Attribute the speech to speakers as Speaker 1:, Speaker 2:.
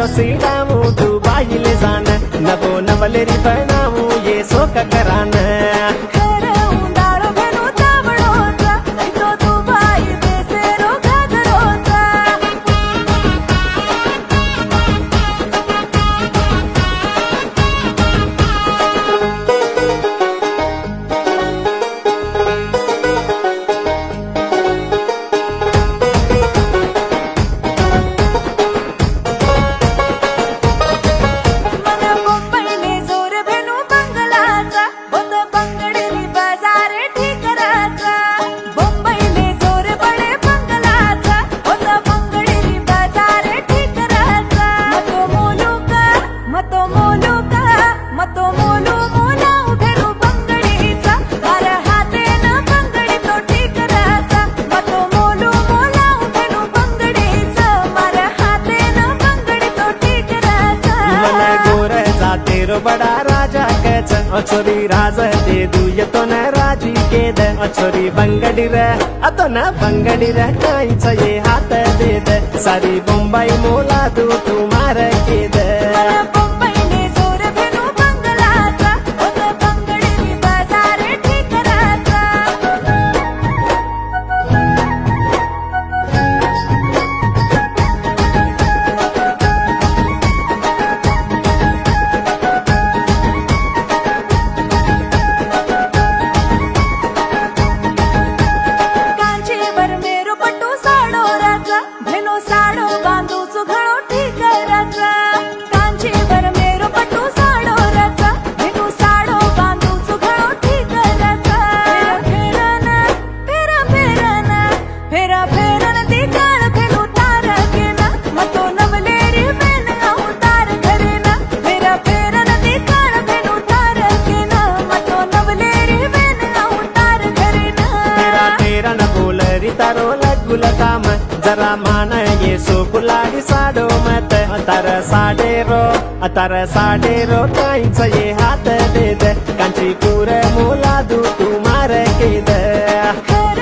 Speaker 1: तारो सीडामू तू बाहिले जान नबो नवलेरी बनामू ये सोक करान तेरो बड़ा राजा कच अछोरी राज दे दुय तो न राजी के दे अछोरी बंगडी रे अतो न बंगडी रे काईच ये हात दे दे सारी मुंबई मोला दू तू मार के दे तारो लगुल काम जरा मान ये सुकुलाडी साडो मत अतर साडेरो काईच ये हात दे दे कांचीपुर मोला दू तू मार के दे